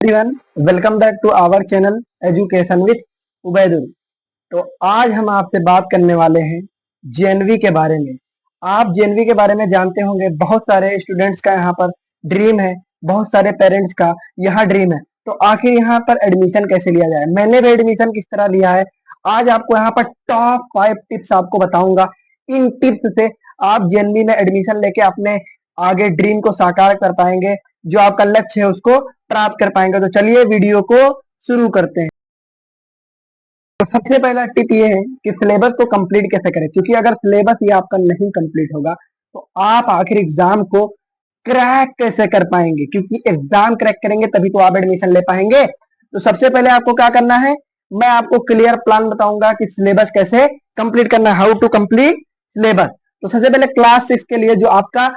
Everyone, welcome back to our channel education with Ubaidul. तो आज हम आपसे बात करने वाले हैं जेएनवी के बारे में। आप जेएनवी के बारे में जानते होंगे, बहुत सारे स्टूडेंट्स का यहाँ पर ड्रीम है, बहुत सारे पेरेंट्स का यहाँ ड्रीम है। तो आखिर यहाँ पर एडमिशन कैसे लिया जाए, मैंने भी एडमिशन किस तरह लिया है, आज आपको यहाँ पर टॉप 5 टिप्स आपको बताऊंगा। इन टिप्स से आप जेएनवी में एडमिशन लेके अपने आगे ड्रीम को साकार कर पाएंगे, जो आपका लक्ष्य है उसको प्राप्त कर पाएंगे। तो चलिए वीडियो को शुरू करते हैं। तो सबसे पहला टिप ये है कि सिलेबस को कंप्लीट कैसे करें, क्योंकि अगर सिलेबस ये आपका नहीं कंप्लीट होगा तो आप आखिर एग्जाम को क्रैक कैसे कर पाएंगे, क्योंकि एग्जाम क्रैक करेंगे तभी तो आप एडमिशन ले पाएंगे। तो सबसे पहले आपको क्या करना है, मैं आपको क्लियर प्लान बताऊंगा कि सिलेबस कैसे कंप्लीट करना है, हाउ टू कंप्लीट सिलेबस। तो सबसे पहले क्लास 6 के लिए जो आपका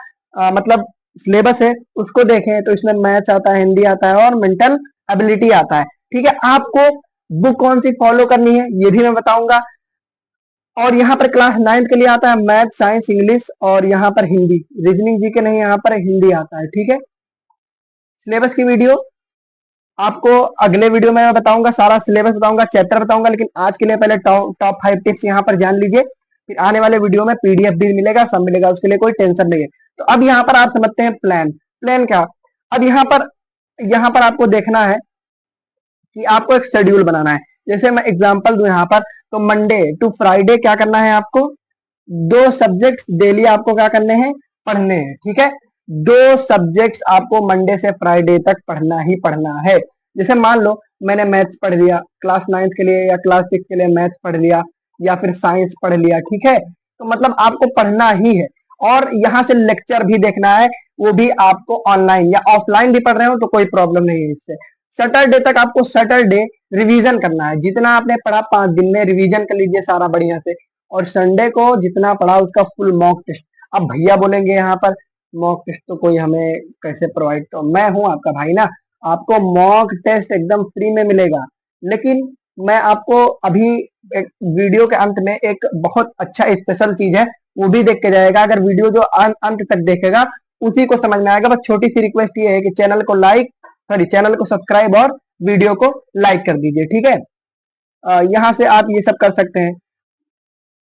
मतलब सिलेबस है उसको देखें, तो इसमें मैथ्स आता है, हिंदी आता है और मेंटल एबिलिटी आता है। ठीक है, आपको बुक कौन सी फॉलो करनी है ये भी मैं बताऊंगा। और यहाँ पर क्लास 9 के लिए आता है मैथ, साइंस, इंग्लिश और यहाँ पर हिंदी, रीजनिंग जी के नहीं, यहाँ पर हिंदी आता है। ठीक है, सिलेबस की वीडियो आपको अगले वीडियो में मैं बताऊंगा, सारा सिलेबस बताऊंगा, चैप्टर बताऊंगा। लेकिन आज के लिए पहले टॉप 5 टिप्स यहाँ पर जान लीजिए, फिर आने वाले वीडियो में पीडीएफ भी मिलेगा, सब मिलेगा, उसके लिए कोई टेंशन नहीं है। तो अब यहाँ पर आप समझते हैं प्लान क्या। अब यहाँ पर आपको देखना है कि आपको एक शेड्यूल बनाना है। जैसे मैं एग्जांपल दूं यहाँ पर, तो मंडे टू फ्राइडे क्या करना है आपको, 2 सब्जेक्ट्स डेली आपको क्या करने हैं, पढ़ने हैं। ठीक है, 2 सब्जेक्ट्स आपको मंडे से फ्राइडे तक पढ़ना ही पढ़ना है। जैसे मान लो मैंने मैथ्स पढ़ लिया क्लास 9 के लिए, या क्लास 6 के लिए मैथ्स पढ़ लिया, या फिर साइंस पढ़ लिया। ठीक है, तो मतलब आपको पढ़ना ही है। और यहाँ से लेक्चर भी देखना है, वो भी आपको ऑनलाइन या ऑफलाइन भी पढ़ रहे हो तो कोई प्रॉब्लम नहीं है इससे। सैटरडे तक आपको सैटरडे रिवीजन करना है, जितना आपने पढ़ा 5 दिन में रिवीजन कर लीजिए सारा बढ़िया से। और संडे को जितना पढ़ा उसका फुल मॉक टेस्ट। अब भैया बोलेंगे यहाँ पर मॉक टेस्ट तो कोई हमें कैसे प्रोवाइड, तो मैं हूं आपका भाई ना, आपको मॉक टेस्ट एकदम फ्री में मिलेगा। लेकिन मैं आपको अभी एक वीडियो के अंत में एक बहुत अच्छा स्पेशल चीज है, वो भी देख के जाएगा। अगर वीडियो जो अंत तक देखेगा उसी को समझ में आएगा। बस छोटी सी रिक्वेस्ट ये है कि चैनल को सब्सक्राइब और वीडियो को लाइक कर दीजिए। ठीक है, यहाँ से आप ये सब कर सकते हैं।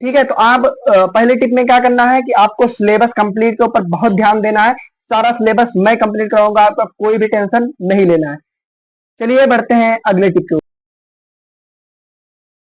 ठीक है, तो आप पहले टिप में क्या करना है कि आपको सिलेबस कंप्लीट के ऊपर बहुत ध्यान देना है। सारा सिलेबस मैं कंप्लीट कराऊंगा, आपका कोई भी टेंशन नहीं लेना है। चलिए बढ़ते हैं अगले टिप के ऊपर।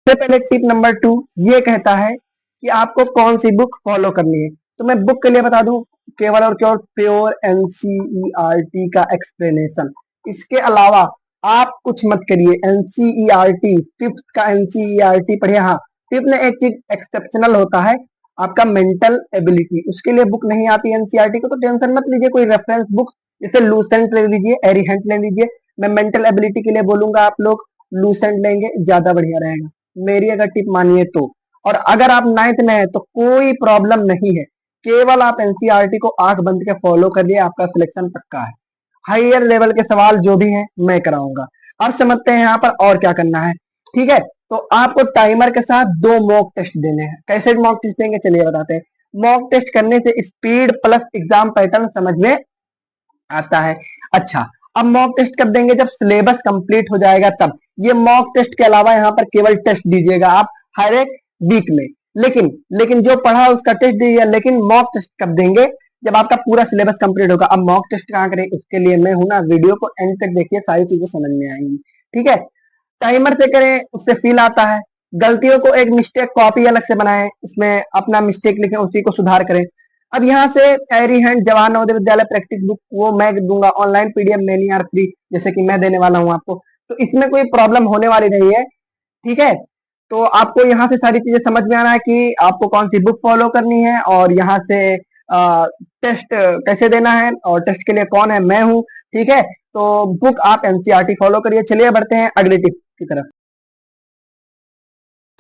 सबसे पहले टिप नंबर 2 ये कहता है कि आपको कौन सी बुक फॉलो करनी है। तो मैं बुक के लिए बता दूं, केवल और केवल प्योर एनसीईआरटी का एक्सप्लेनेशन। इसके अलावा आप कुछ मत करिए। एनसीईआरटी 5th का एनसीईआरटी पढ़िए। हाँ, 5th में एक चीज एक्सेप्शनल होता है, आपका मेंटल एबिलिटी, उसके लिए बुक नहीं आती एनसीईआरटी को, तो टेंशन मत लीजिए। कोई रेफरेंस बुक जैसे लूसेंट ले लीजिए, एरिहेंट ले लीजिए। मैं मेंटल एबिलिटी के लिए बोलूंगा, आप लोग लूसेंट लेंगे ज्यादा बढ़िया रहेगा, मेरी अगर टिप मानिए तो। और अगर आप 9th में है तो कोई प्रॉब्लम नहीं है, केवल आप एनसीईआरटी को आंख बंद के फॉलो करिए, आपका सिलेक्शन पक्का है। हायर लेवल के सवाल जो भी हैं मैं कराऊंगा। अब समझते हैं यहाँ पर और क्या करना है। ठीक है, तो आपको टाइमर के साथ 2 मॉक टेस्ट देने हैं। कैसे मॉक टेस्ट देंगे चलिए बताते हैं। मॉक टेस्ट करने से स्पीड प्लस एग्जाम पैटर्न समझ में आता है। अच्छा, अब मॉक टेस्ट कब देंगे, जब सिलेबस कंप्लीट हो जाएगा तब। ये मॉक टेस्ट के अलावा यहाँ पर केवल टेस्ट दीजिएगा आप हर एक वीक में। लेकिन जो पढ़ा उसका टेस्ट दीजिए, लेकिन मॉक टेस्ट कब देंगे, जब आपका पूरा सिलेबस कंप्लीट होगा। अब मॉक टेस्ट कहाँ करें, उसके लिए मैं हूं ना, वीडियो को एंड तक देखिए, सारी चीजें समझ में आएंगी। ठीक है, टाइमर से करें, उससे फील आता है। गलतियों को एक मिस्टेक कॉपी अलग से बनाएं, उसमें अपना मिस्टेक लिखें, उसी को सुधार करें। अब यहाँ से एरी hand Jawahar Navodaya Vidyalaya practice book वो मैं दूंगा online PDF many are free, जैसे कि मैं देने वाला हूँ आपको। तो इसमें कोई प्रॉब्लम होने वाली नहीं है। ठीक है, तो आपको यहाँ से सारी चीजें समझ में आना है कि आपको कौन सी बुक फॉलो करनी है, और यहाँ से टेस्ट कैसे देना है, और टेस्ट के लिए कौन है, मैं हूँ। ठीक है, तो बुक आप एनसीईआरटी फॉलो करिए। चलिए बढ़ते हैं अगली टिप की तरफ।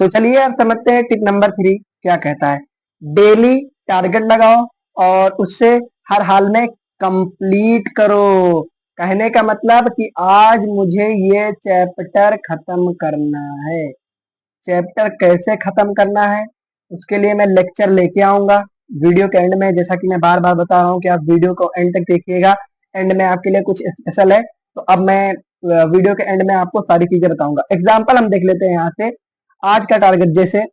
तो चलिए अब समझते हैं टिप नंबर 3 क्या कहता है। डेली टारगेट लगाओ और उससे हर हाल में कंप्लीट करो। कहने का मतलब कि आज मुझे ये चैप्टर खत्म करना है। चैप्टर कैसे खत्म करना है उसके लिए मैं लेक्चर लेके आऊंगा वीडियो के एंड में। जैसा कि मैं बार बार बता रहा हूँ कि आप वीडियो को एंड तक देखिएगा, एंड में आपके लिए कुछ स्पेशल है। तो अब मैं वीडियो के एंड में आपको सारी चीजें बताऊंगा। एग्जाम्पल हम देख लेते हैं यहाँ से। आज का टारगेट जैसे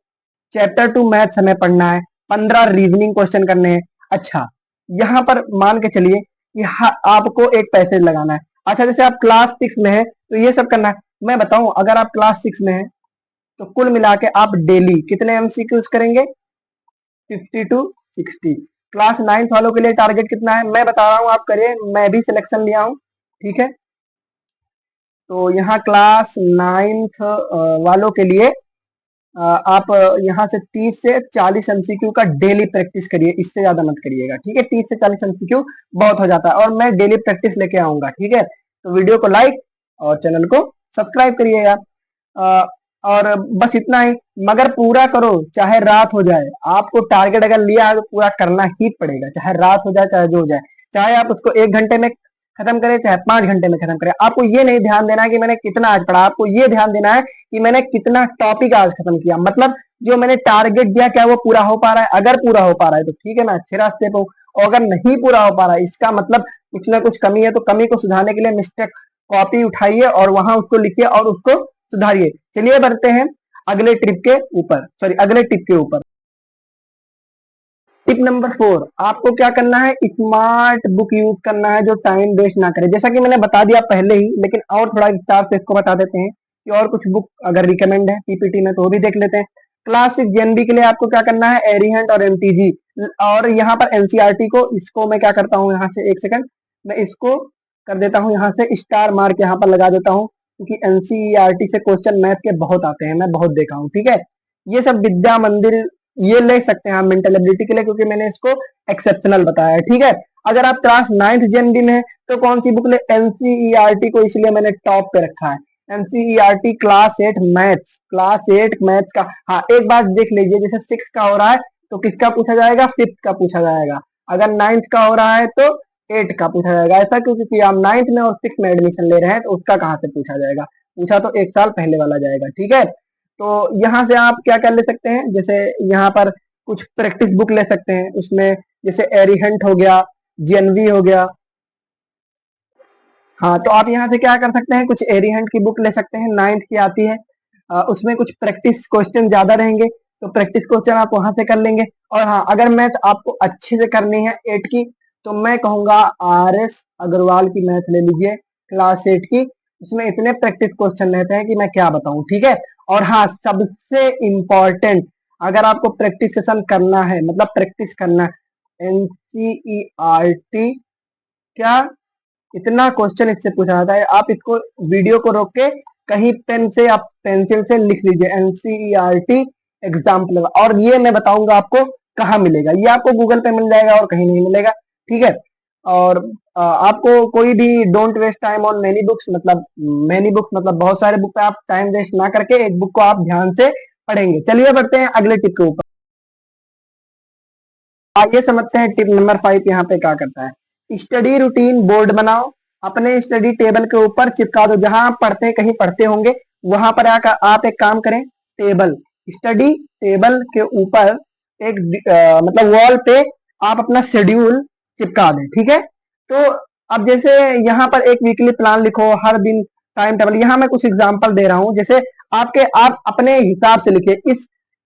चैप्टर 2 मैथ्स हमें पढ़ना है, 15 रीजनिंग क्वेश्चन करने हैं। अच्छा, यहाँ पर मान के चलिए कि आपको एक पैसेज लगाना है। अच्छा, जैसे आप क्लास 6 में है तो ये सब करना है। मैं बताऊं, अगर आप क्लास 6 में है तो कुल मिला के आप डेली कितने एमसीक्यूज करेंगे? 50 टू 60। क्लास 9 वालों के लिए टारगेट कितना है मैं बता रहा हूं, आप करिए, मैं भी सिलेक्शन लिया हूं, ठीक है। तो यहाँ क्लास 9 वालों के लिए आप यहाँ से 30 से 40 एमसीक्यू का डेली प्रैक्टिस करिए, इससे ज्यादा मत करिएगा, ठीक है। 30 से 40 एमसीक्यू बहुत हो जाता है और मैं डेली प्रैक्टिस लेके आऊंगा, ठीक है। तो वीडियो को लाइक और चैनल को सब्सक्राइब करिएगा। अ, और बस इतना ही, मगर पूरा करो चाहे रात हो जाए। आपको टारगेट अगर लिया है तो पूरा करना ही पड़ेगा, चाहे रात हो जाए चाहे जो हो जाए। चाहे आप उसको 1 घंटे में खत्म करें चाहे 5 घंटे में खत्म करें। आपको ये नहीं ध्यान देना है कि मैंने कितना आज पढ़ा, आपको ये ध्यान देना है कि मैंने कितना टॉपिक आज खत्म किया। मतलब जो मैंने टारगेट दिया क्या वो पूरा हो पा रहा है? अगर पूरा हो पा रहा है तो ठीक है, मैं अच्छे रास्ते पे हूँ। और अगर नहीं पूरा हो पा रहा है इसका मतलब कुछ ना कुछ कमी है। तो कमी को सुधारने के लिए मिस्टेक कॉपी उठाइए और वहां उसको लिखिए और उसको सुधारिए। चलिए बढ़ते हैं अगले ट्रिप के ऊपर, सॉरी अगले टिप के ऊपर। टिप नंबर 4, आपको क्या करना है? स्मार्ट बुक यूज करना है जो टाइम वेस्ट ना करे। जैसा कि मैंने बता दिया पहले ही, लेकिन और थोड़ा विस्तार से इसको बता देते हैं कि और कुछ बुक अगर रिकमेंड है पीपीटी में तो वो भी देख लेते हैं। क्लास 6 जेएनबी के लिए आपको क्या करना है? एरिहंट और एमटीजी। और यहाँ पर एनसीईआरटी को, इसको मैं क्या करता हूँ यहाँ से, एक सेकंड, मैं इसको कर देता हूँ यहाँ से स्टार मार्क यहाँ पर लगा देता हूँ, क्योंकि एनसीईआरटी से क्वेश्चन मैथ के बहुत आते हैं, मैं बहुत देखा हूँ, ठीक है। ये सब विद्या मंदिर ये ले सकते हैं आप मेंटल एबिलिटी के लिए, क्योंकि मैंने इसको एक्सेप्शनल बताया है, ठीक है। अगर आप क्लास 9th जेएनबी में है तो कौन सी बुक ले? एनसीईआरटी को इसलिए मैंने टॉप पे रखा है। NCERT class 8 maths, class 8 maths का। हाँ, एक बात देख लीजिए, जैसे 6 का हो रहा है तो किसका पूछा जाएगा? 5th का पूछा जाएगा। अगर 9th का हो रहा है तो 8 का पूछा जाएगा। ऐसा क्योंकि आप 9th में और 6th में एडमिशन ले रहे हैं तो उसका कहाँ से पूछा जाएगा? पूछा तो 1 साल पहले वाला जाएगा, ठीक है। तो यहाँ से आप क्या क्या ले सकते हैं? जैसे यहाँ पर कुछ प्रैक्टिस बुक ले सकते हैं, उसमें जैसे एरिहंट हो गया, जेएनवी हो गया। हाँ, तो आप यहाँ से क्या कर सकते हैं? कुछ एरिहंट की बुक ले सकते हैं, 9th की आती है। उसमें कुछ प्रैक्टिस क्वेश्चन ज्यादा रहेंगे तो प्रैक्टिस क्वेश्चन आप वहां से कर लेंगे। और हाँ, अगर मैथ आपको अच्छे से करनी है 8 की तो मैं कहूंगा आरएस अग्रवाल की मैथ ले लीजिए, क्लास 8 की। उसमें इतने प्रैक्टिस क्वेश्चन रहते हैं कि मैं क्या बताऊं, ठीक है। और हाँ, सबसे इंपॉर्टेंट, अगर आपको प्रैक्टिस सेशन करना है, मतलब प्रैक्टिस करना है, एनसीईआरटी क्या, इतना क्वेश्चन इससे पूछा जाता है। आप इसको वीडियो को रोक के कहीं पेन से या पेंसिल से लिख लीजिए, एनसीईआरटी एग्जाम्पल। और ये मैं बताऊंगा आपको कहाँ मिलेगा, ये आपको गूगल पे मिल जाएगा और कहीं नहीं मिलेगा, ठीक है। और आपको कोई भी don't waste time on many books, मतलब मैनी बुक्स मतलब बहुत सारे बुक पे आप टाइम वेस्ट ना करके एक बुक को आप ध्यान से पढ़ेंगे। चलिए बढ़ते हैं अगले टिप के ऊपर। आइए समझते हैं टिप नंबर 5 यहाँ पे क्या करता है। स्टडी रूटीन बोर्ड बनाओ, अपने स्टडी टेबल के ऊपर चिपका दो। जहां आप पढ़ते हैं, कहीं पढ़ते होंगे, वहां पर आकर आप एक काम करें, टेबल, स्टडी टेबल के ऊपर एक मतलब वॉल पे आप अपना शेड्यूल चिपका दें, ठीक है। तो अब जैसे यहाँ पर एक वीकली प्लान लिखो, हर दिन टाइम टेबल। यहाँ मैं कुछ एग्जांपल दे रहा हूँ, जैसे आप अपने हिसाब से लिखिए।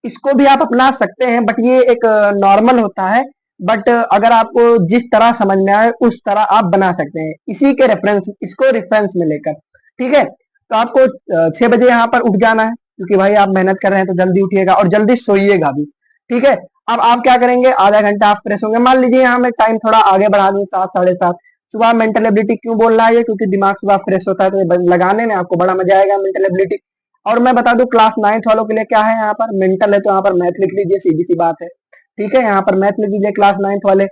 इसको भी आप अपना सकते हैं, बट ये एक नॉर्मल होता है। बट अगर आपको जिस तरह समझ में आए उस तरह आप बना सकते हैं, इसी के रेफरेंस, इसको रेफरेंस में लेकर, ठीक है। तो आपको 6 बजे यहाँ पर उठ जाना है, क्योंकि भाई आप मेहनत कर रहे हैं तो जल्दी उठिएगा और जल्दी सोइएगा भी, ठीक है। अब आप क्या करेंगे? आधा घंटा आप फ्रेश होंगे। मान लीजिए यहाँ मैं टाइम थोड़ा आगे बढ़ा दूं, 7, 7:30 सुबह। मेंटल एबिलिटी क्यों बोल रहा है ये? क्योंकि दिमाग सुबह फ्रेश होता है तो ये लगाने में आपको बड़ा मजा आएगा, मेंटल एबिलिटी। और मैं बता दूं क्लास 9th वालों के लिए क्या है, यहाँ पर मेंटल है तो यहाँ पर मैथ लिख लीजिए, सीधी सी बात है, ठीक है। यहाँ पर मैथ लिख लीजिए क्लास 9th वाले।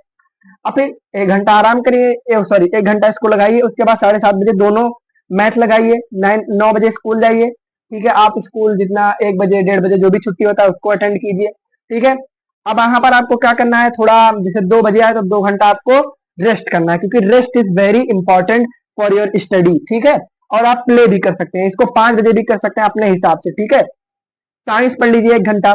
और फिर 1 घंटा आराम करिए, सॉरी 1 घंटा इसको लगाइए, उसके बाद 7:30 बजे दोनों मैथ लगाइए। 9 बजे स्कूल जाइए, ठीक है। आप स्कूल जितना 1 बजे 1:30 बजे जो भी छुट्टी होता है उसको अटेंड कीजिए, ठीक है। अब यहाँ पर आपको क्या करना है, थोड़ा जैसे 2 बजे आए तो 2 घंटा आपको रेस्ट करना है, क्योंकि rest is very important for your study, ठीक है। और आप प्ले भी कर सकते हैं, इसको 5 बजे भी कर सकते हैं अपने हिसाब से, ठीक है। साइंस पढ़ लीजिए 1 घंटा,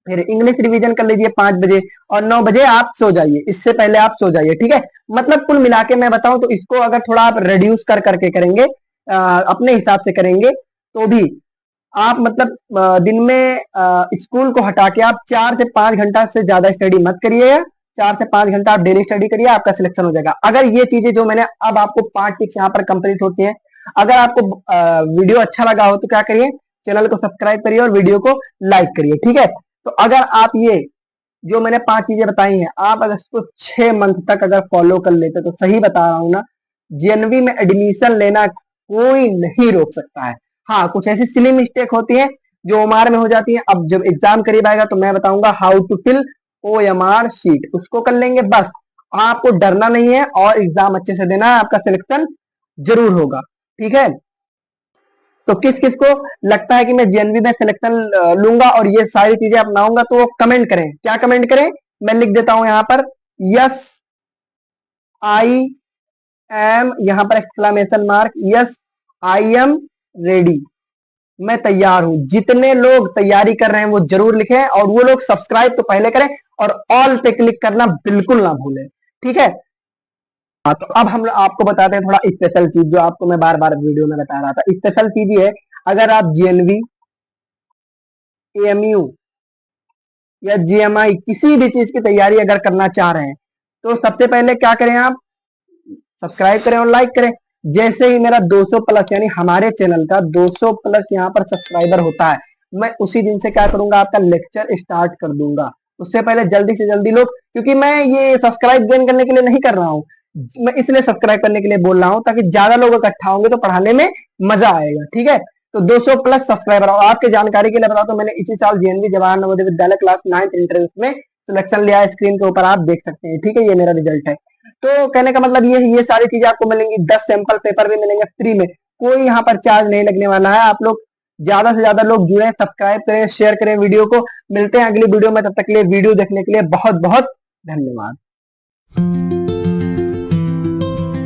फिर इंग्लिश रिवीजन कर लीजिए 5 बजे, और 9 बजे आप सो जाइए, इससे पहले आप सो जाइए, ठीक है। मतलब कुल मिला के मैं बताऊं तो इसको अगर थोड़ा आप रिड्यूस कर करके करेंगे अपने हिसाब से करेंगे तो भी आप मतलब दिन में स्कूल को हटा के आप 4 से 5 घंटा से ज्यादा स्टडी मत करिए। 4 से 5 घंटा आप डेली स्टडी करिए, आपका सिलेक्शन हो जाएगा। अगर ये चीजें जो मैंने अब आपको 5 टिप्स यहाँ पर कंप्लीट होती हैं, अगर आपको वीडियो अच्छा लगा हो तो क्या करिए, चैनल को सब्सक्राइब करिए और वीडियो को लाइक करिए, ठीक है। तो अगर आप ये जो मैंने 5 चीजें बताई हैं, आप अगर इसको 6 मंथ तक अगर फॉलो कर लेते तो सही बता रहा हूं ना, जेएनवी में एडमिशन लेना कोई नहीं रोक सकता है। हाँ, कुछ ऐसी सिली मिस्टेक होती है जो ओएमआर में हो जाती है। अब जब एग्जाम करीब आएगा तो मैं बताऊंगा how to fill OMR sheet, उसको कर लेंगे बस। आपको डरना नहीं है और एग्जाम अच्छे से देना है, आपका सिलेक्शन जरूर होगा, ठीक है। तो किस किस को लगता है कि मैं जेएनवी में सिलेक्शन लूंगा और ये सारी चीजें अपनाऊंगा, तो वो कमेंट करें। क्या कमेंट करें, मैं लिख देता हूं यहां पर, यस आई एम, यहां पर exclamation mark, yes I am ready, मैं तैयार हूं। जितने लोग तैयारी कर रहे हैं वो जरूर लिखें, और वो लोग सब्सक्राइब तो पहले करें और ऑल पे क्लिक करना बिल्कुल ना भूलें, ठीक है। हाँ, तो अब हम आपको बताते हैं थोड़ा स्पेशल चीज जो आपको मैं बार बार वीडियो में बता रहा था। स्पेशल चीज ये है, अगर आप जेएनवी, एएमयू या जीएमआई किसी भी चीज की तैयारी अगर करना चाह रहे हैं, तो सबसे पहले क्या करें, आप सब्सक्राइब करें और लाइक करें। जैसे ही मेरा 200 प्लस यानी हमारे चैनल का 200 प्लस यहाँ पर सब्सक्राइबर होता है, मैं उसी दिन से क्या करूंगा, आपका लेक्चर स्टार्ट कर दूंगा। उससे पहले जल्दी से जल्दी लोग, क्योंकि मैं ये सब्सक्राइब गेन करने के लिए नहीं कर रहा हूँ, मैं इसलिए सब्सक्राइब करने के लिए बोल रहा हूँ ताकि ज्यादा लोग इकट्ठा होंगे तो पढ़ाने में मजा आएगा, ठीक है। तो 200 प्लस सब्सक्राइबर, और आपके जानकारी के लिए बता दो, मैंने इसी साल JNV Jawahar Navodaya Vidyalaya class 9th entrance में सिलेक्शन लिया है। स्क्रीन के ऊपर आप देख सकते हैं, ठीक है, ये मेरा रिजल्ट है। तो कहने का मतलब ये सारी चीजें आपको मिलेंगी, 10 सैंपल पेपर भी मिलेंगे फ्री में, कोई यहाँ पर चार्ज नहीं लगने वाला है। आप लोग ज्यादा से ज्यादा लोग जुड़े, सब्सक्राइब करें, शेयर करें वीडियो को। मिलते हैं अगली वीडियो में, तब तक के लिए वीडियो देखने के लिए बहुत बहुत धन्यवाद।